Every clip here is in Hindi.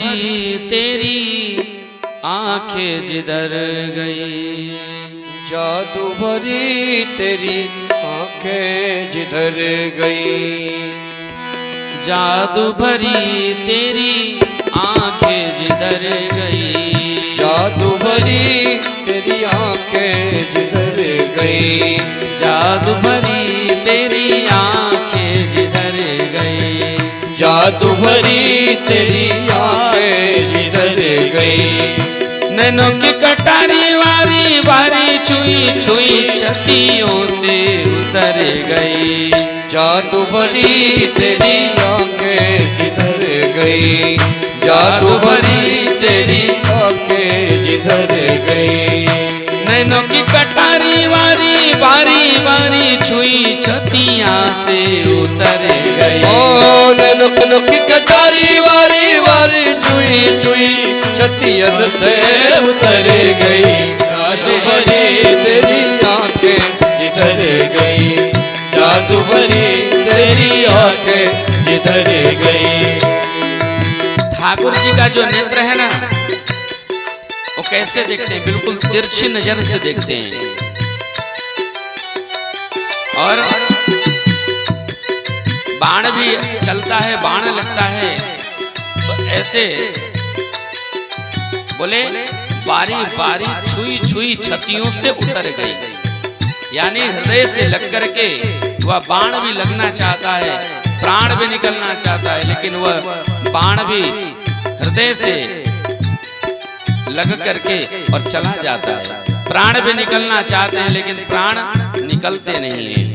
तेरी आंखें जिधर गई, जादू भरी तेरी आंखें जिधर गई, जादू भरी तेरी आंखें जिधर गई, जादू भरी तेरी आंखें जिधर गई, जादू भरी तेरी आंखें जिधर गई, जादू भरी तेरी आंखें जिधर गई। नैनों की कटारी वारी वारी छुई छुई छतियों से उतर गई, जादू भरी तेरी आंखें जिधर गई, जादू भरी तेरी आंखें जिधर गई। नैनों की कटारी वारी वारी वारी छुई छतियां से उतर गई, ओ नैनों की कटारी वारी वारी छुई छुई छतियन से उतर गई, जादू भरी तेरी आंखें जिधर गई, जादू भरी तेरी आंखें जिधर गई। ठाकुर जी का जो नेत्र है ना, वो कैसे देखते हैं? बिल्कुल तिरछी नजर से देखते हैं। और बाण भी चलता है, बाण लगता है, तो ऐसे बोले बारी बारी छुई छुई छतियों से उतर गई, यानी हृदय से लग करके वह बाण भी लगना चाहता है, प्राण भी निकलना चाहता है, लेकिन वह बाण भी हृदय से लग करके और चला जाता है। प्राण भी निकलना चाहते हैं, लेकिन प्राण निकलते नहीं हैं।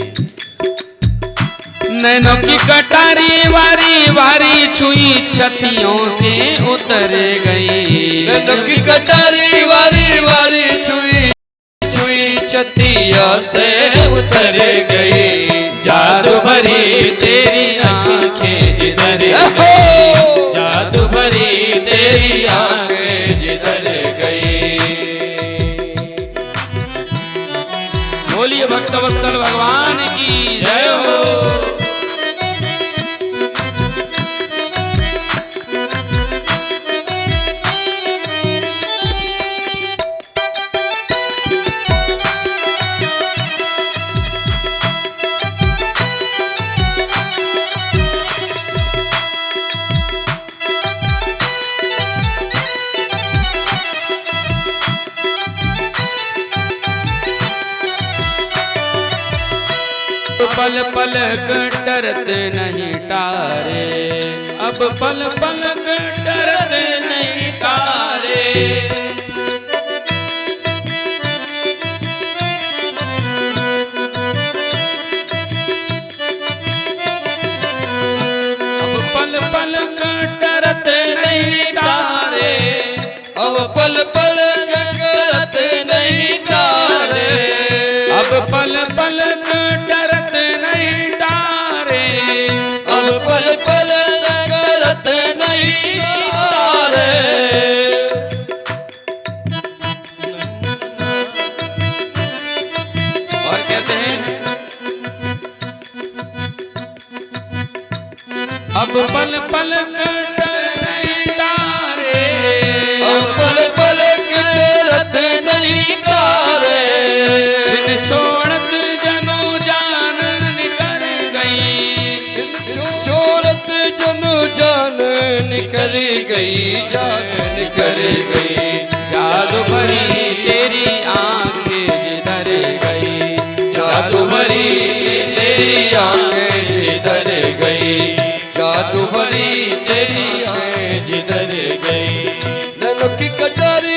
नैनों की कटारी वारी वारी छुई छतियों से उतर गई, नैनों की कटारी वारी वारी छुई छुई छतियों से उतर गई, जादू भरी तेरी आंखें जिधर गई, जादू भरी तेरी आंखें जिधर गई। बोलिए भक्तवत्सल भगवान की जय हो। पल पल डरत नहीं टारे, अब पल पल डरत नहीं टारे, अब पल पल डरत नहीं टारे, अब पल पल डरत नहीं टारे, अब पल पल डरत नहीं टारे, अब पल पल डरत नहीं टारे। और कहते हैं अब पल पल नहीं टारे, अब पल पल डरत नहीं टारे, छिन छोड़त जनो जान निकल गई, छोड़त जनु जान निकल गई, जान निकल गई, जादू भरी तेरी आंखें जिधर गई, जादू भरी तेरी आंखें जिधर गई, जादू भरी तेरी आंखें जिधर गई। नैनों की कटारी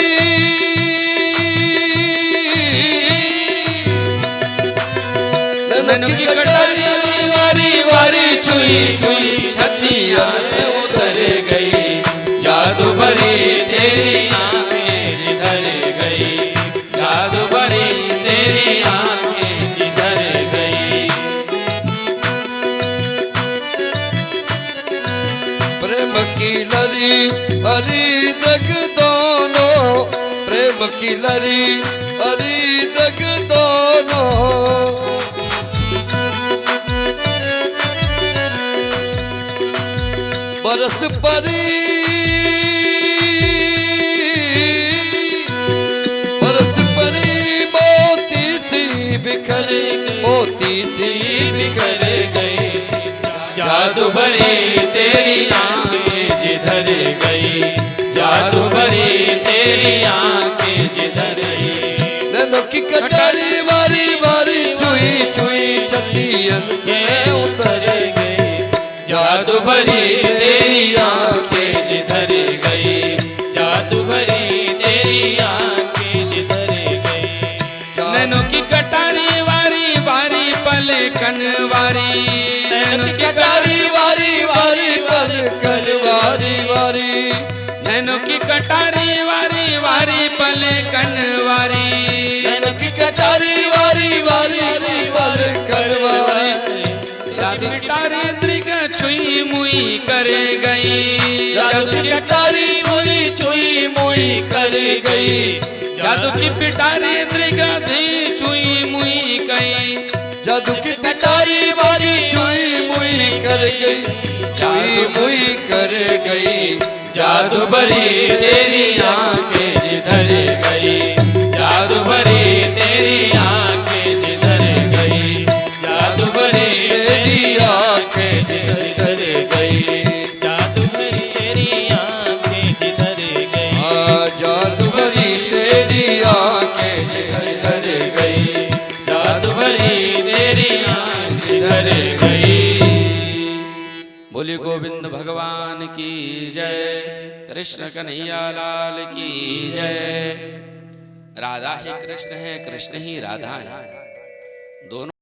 नैनों की कटारी वारी वारी छुई छुई छतियां से उतर गई, जादू भरी तेरी आंखें जिधर गई, जादू भरी तेरी आंखें जिधर गई। प्रेम की लरी हरी दग दोनों, प्रेम की लरी हरी दग दोनों, बरस परी तेरी आंखें जिधर गई, जादू भरी तेरी आंखें जिधर गई। नैनों की कटारी वारी वारी छुई छुई छतियन में उतर गई, जादू भरी तेरी आंखें जिधर गई, जादू भरी तेरी आंखें जिधर गई। नैनों की कटारी वारी वारी पलकन वारी, नैनों की कटारी वारी वारी पलकन वारी वारी, नैनों की कटारी वारी वारी पलकन वारी, नैनों की कटारी वारी वारी पलकन वारी। जादू की कटारी दृग छुई मुई कर गई, जादू की कटारी छुई छुई मुई कर गई, जादू की पिटारी दृग छुई मुई गई, जादू की कटारी वारी छुई मुई कर गई, छुई मुई कर गई। जादू भरी तेरी आंखें जिधर गई, जादू भरी तेरी आंखें जिधर गई, जादू भरी तेरी आंखें जिधर गई, जादू भरी तेरी आंखें जिधर गई, जादू भरी तेरी आंखें जिधर गई, जादू भरी तेरी आंखें जिधर गई। बोली गोविंद भगवान की जय, कृष्ण कन्हैया लाल की जय। राधा ही कृष्ण है, कृष्ण ही राधा है, दोनों